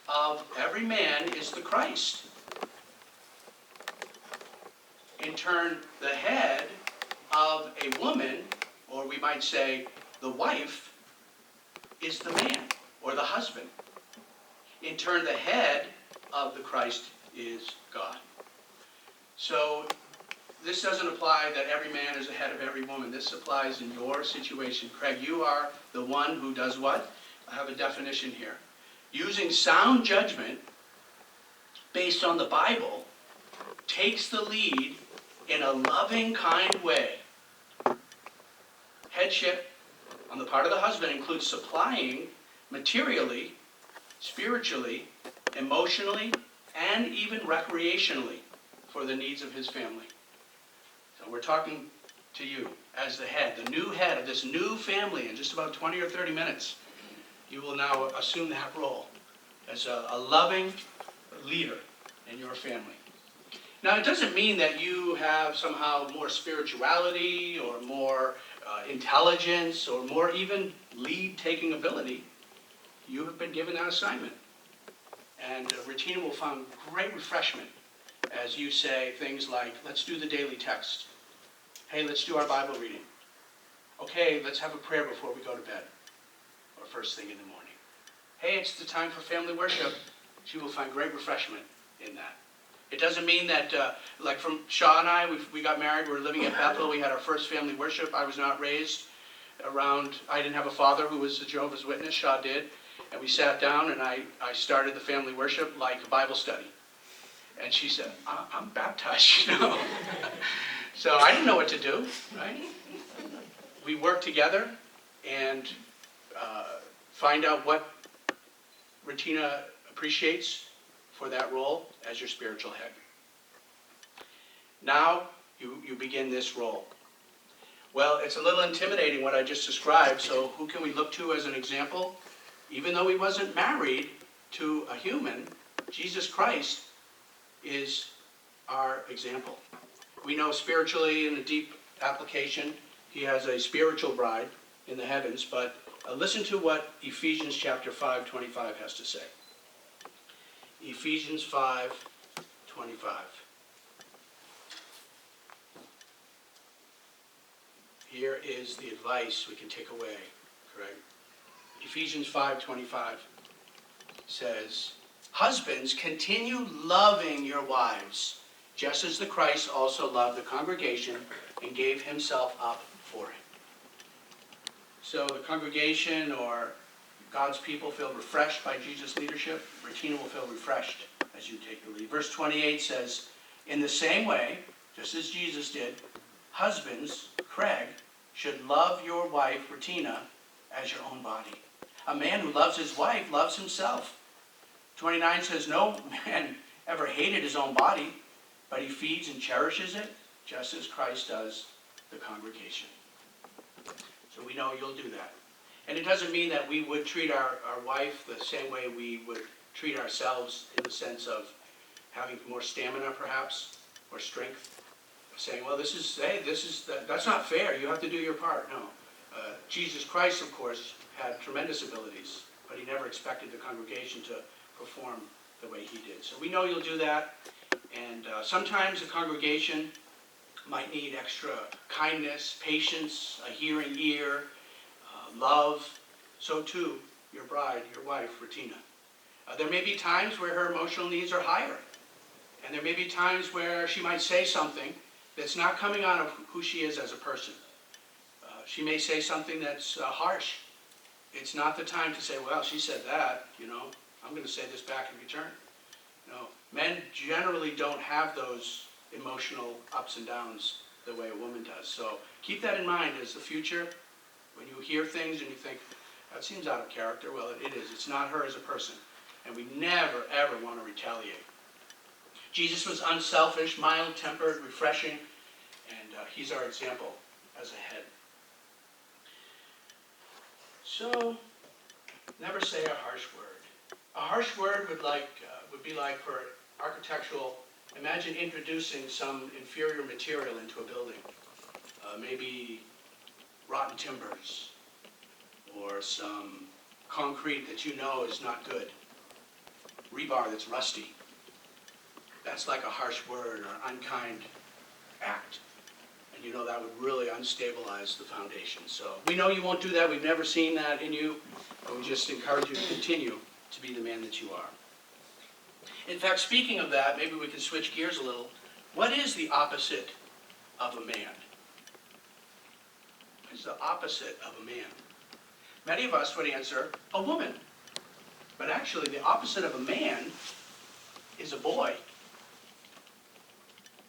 of every man is the Christ. In turn, the head of a woman, or we might say the wife, is the man or the husband. In turn, the head of the Christ is God. So this doesn't apply that every man is the head of every woman. This applies in your situation. Craig, you are the one who does what? I have a definition here. Using sound judgment based on the Bible, takes the lead in a loving, kind way. Headship on the part of the husband includes supplying materially, spiritually, emotionally, and even recreationally for the needs of his family. So we're talking to you as the head, the new head of this new family. In just about 20 or 30 minutes, you will now assume that role as a loving leader in your family. Now, it doesn't mean that you have somehow more spirituality or more intelligence or more even lead-taking ability. You have been given that assignment. And Regina will find great refreshment as you say things like, let's do the daily text. Hey, let's do our Bible reading. Okay, let's have a prayer before we go to bed or first thing in the morning. Hey, it's the time for family worship. She will find great refreshment in that. It doesn't mean that, like from Shaw and I, we got married, we were living in Bethel, we had our first family worship. I was not raised around, I didn't have a father who was a Jehovah's Witness, Shaw did. And we sat down and I started the family worship like a Bible study. And she said, I'm baptized, you know. So I didn't know what to do, right? We worked together and find out what Regina appreciates for that role as your spiritual head. Now you begin this role. Well, it's a little intimidating what I just described, so who can we look to as an example? Even though he wasn't married to a human, Jesus Christ is our example. We know spiritually in a deep application, he has a spiritual bride in the heavens, but listen to what Ephesians chapter 5:25 has to say. Ephesians 5:25. Here is the advice we can take away, correct? Ephesians 5:25 says, husbands, continue loving your wives, just as the Christ also loved the congregation and gave himself up for it. So the congregation or God's people feel refreshed by Jesus' leadership. Regina will feel refreshed as you take the lead. Verse 28 says, in the same way, just as Jesus did, husbands, Craig, should love your wife, Regina, as your own body. A man who loves his wife loves himself. 29 says, no man ever hated his own body, but he feeds and cherishes it, just as Christ does the congregation. So we know you'll do that. And it doesn't mean that we would treat our wife the same way we would treat ourselves in the sense of having more stamina perhaps, or strength. Saying, well, that's not fair, you have to do your part. No. Jesus Christ, of course, had tremendous abilities, but he never expected the congregation to perform the way he did. So we know you'll do that, and sometimes the congregation might need extra kindness, patience, a hearing ear, love. So too, your bride, your wife, Regina. There may be times where her emotional needs are higher, and there may be times where she might say something that's not coming out of who she is as a person. She may say something that's harsh. It's not the time to say, well, she said that, I'm going to say this back in return. No, men generally don't have those emotional ups and downs the way a woman does. So keep that in mind as the future. When you hear things and you think, that seems out of character, well, it is. It's not her as a person. And we never, ever want to retaliate. Jesus was unselfish, mild-tempered, refreshing, and he's our example as a head. So, never say a harsh word. A harsh word would be like for architectural, imagine introducing some inferior material into a building. Maybe rotten timbers or some concrete that you know is not good. rebar that's rusty. That's like a harsh word or unkind act. And you know that would really unstabilize the foundation. So we know you won't do that. We've never seen that in you. But we just encourage you to continue to be the man that you are. In fact, speaking of that, maybe we can switch gears a little. What is the opposite of a man? What is the opposite of a man? Many of us would answer, a woman. But actually, the opposite of a man is a boy.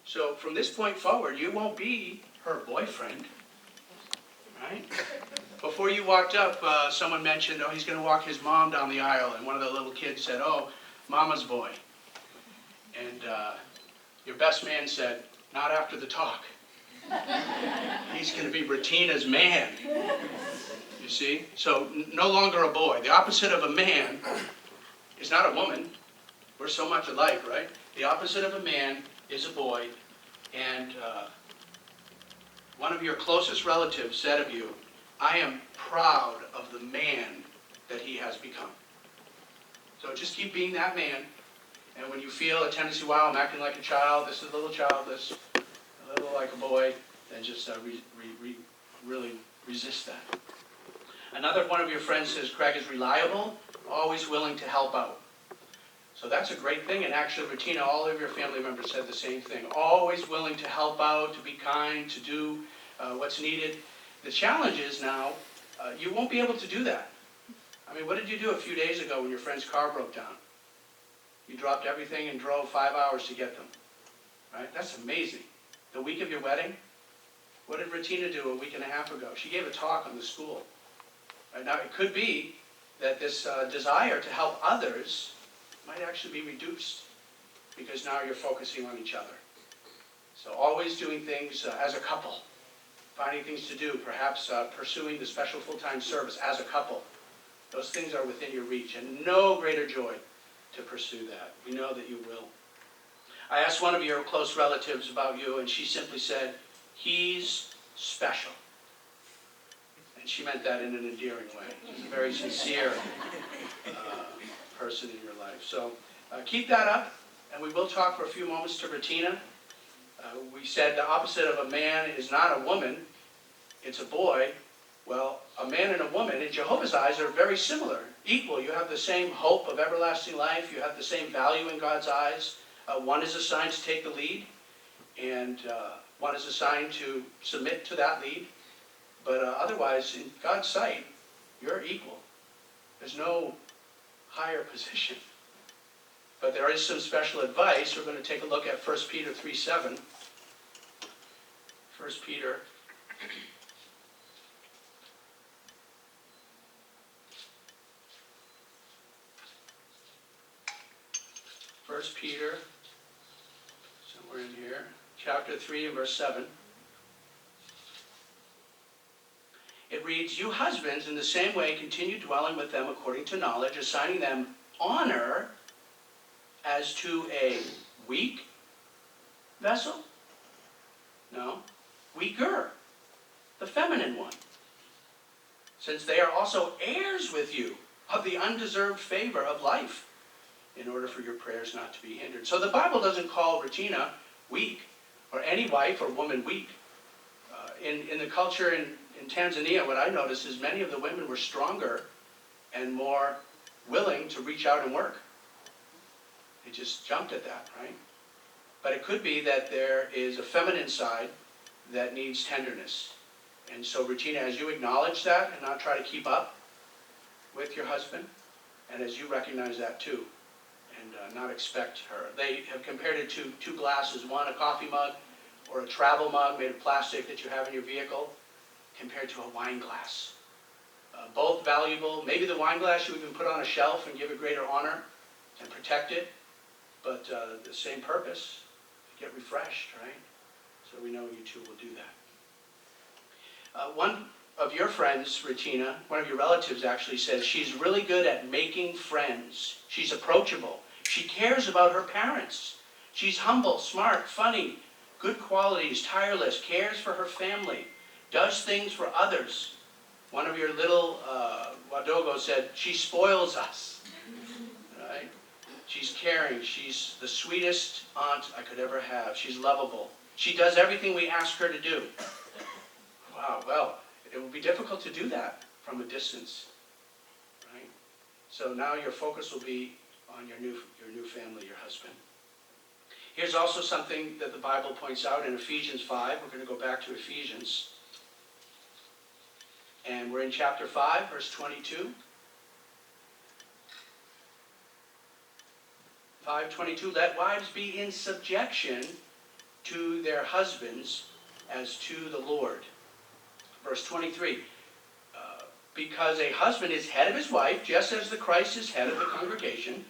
So from this point forward, you won't be her boyfriend, right? Before you walked up, someone mentioned, oh, he's going to walk his mom down the aisle. And one of the little kids said, oh, mama's boy. And your best man said, not after the talk. He's going to be Retina's man. You see? So no longer a boy. The opposite of a man is not a woman. We're so much alike, right? The opposite of a man is a boy. And one of your closest relatives said of you, I am proud of the man that he has become. So just keep being that man. And when you feel a tendency, wow, I'm acting like a child, this is a little childish, a little like a boy, then just really resist that. Another one of your friends says Craig is reliable, always willing to help out. So that's a great thing, and actually, Retina, all of your family members said the same thing. Always willing to help out, to be kind, to do what's needed. The challenge is now, you won't be able to do that. I mean, what did you do a few days ago when your friend's car broke down? You dropped everything and drove 5 hours to get them, right? That's amazing. The week of your wedding, what did Retina do a week and a half ago? She gave a talk on the school. Right? Now, it could be that this desire to help others might actually be reduced because now you're focusing on each other. So always doing things as a couple, finding things to do, perhaps pursuing the special full-time service as a couple. Those things are within your reach, and no greater joy to pursue that. We know that you will. I asked one of your close relatives about you, and she simply said, he's special. And she meant that in an endearing way. She's a very sincere person in your life. So keep that up, and we will talk for a few moments to Retina. We said the opposite of a man is not a woman, it's a boy. Well, a man and a woman, in Jehovah's eyes, are very similar, equal. You have the same hope of everlasting life. You have the same value in God's eyes. One is assigned to take the lead, and one is assigned to submit to that lead. But otherwise, in God's sight, you're equal. There's no higher position. But there is some special advice. We're going to take a look at 1 Peter 3:7. 1 Peter 1 Peter, somewhere in here, chapter 3 and verse 7. It reads, you husbands in the same way continue dwelling with them according to knowledge, assigning them honor as to a weak vessel? No, weaker, the feminine one. Since they are also heirs with you of the undeserved favor of life, in order for your prayers not to be hindered. So the Bible doesn't call Retina weak, or any wife or woman weak. In the culture in Tanzania, what I noticed is many of the women were stronger and more willing to reach out and work. They just jumped at that, right? But it could be that there is a feminine side that needs tenderness. And so Retina, as you acknowledge that and not try to keep up with your husband, and as you recognize that too, and not expect her. They have compared it to two glasses, one a coffee mug or a travel mug made of plastic that you have in your vehicle, compared to a wine glass. Both valuable. Maybe the wine glass you even put on a shelf and give it greater honor and protect it, but the same purpose, get refreshed, right? So we know you two will do that. One of your friends, Retina, one of your relatives actually says she's really good at making friends. She's approachable. She cares about her parents. She's humble, smart, funny, good qualities, tireless, cares for her family, does things for others. One of your little Wadogo said, she spoils us. Right? She's caring. She's the sweetest aunt I could ever have. She's lovable. She does everything we ask her to do. Wow, well, it will be difficult to do that from a distance, right? So now your focus will be on your new family, your husband. Here's also something that the Bible points out in Ephesians 5. We're going to go back to Ephesians. And we're in chapter 5, verse 22. 5:22, let wives be in subjection to their husbands as to the Lord. Verse 23, because a husband is head of his wife, just as the Christ is head of the congregation,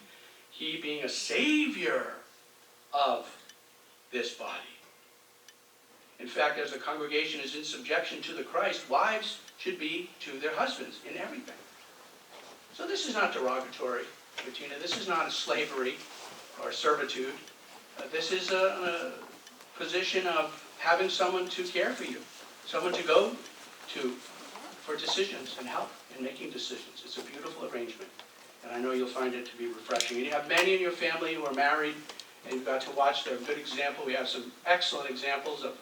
he being a savior of this body. In fact, as the congregation is in subjection to the Christ, wives should be to their husbands in everything. So this is not derogatory, Bettina. This is not a slavery or servitude. This is a position of having someone to care for you, someone to go to for decisions and help in making decisions. It's a beautiful arrangement, and I know you'll find it to be refreshing. And you have many in your family who are married, and you've got to watch their good example. We have some excellent examples of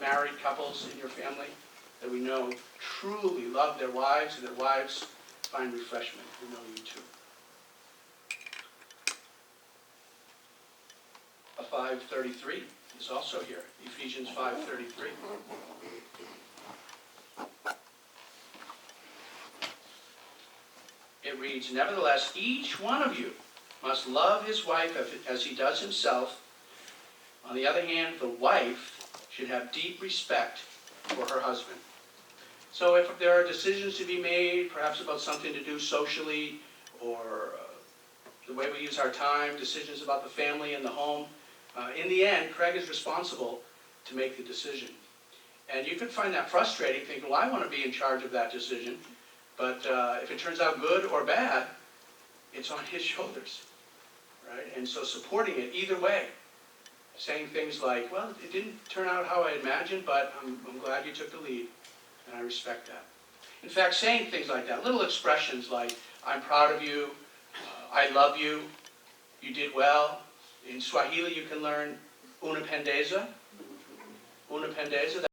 married couples in your family that we know truly love their wives, and their wives find refreshment. We know you too. 5:33 is also here. Ephesians 5:33. It reads, nevertheless, each one of you must love his wife as he does himself. On the other hand, the wife should have deep respect for her husband. So if there are decisions to be made, perhaps about something to do socially, or the way we use our time, decisions about the family and the home, in the end, Craig is responsible to make the decision. And you could find that frustrating, thinking, well, I want to be in charge of that decision. But if it turns out good or bad, it's on his shoulders, right? And so supporting it either way, saying things like, well, it didn't turn out how I imagined, but I'm glad you took the lead, and I respect that. In fact, saying things like that, little expressions like, I'm proud of you, I love you, you did well. In Swahili, you can learn unapendeza. Unapendeza,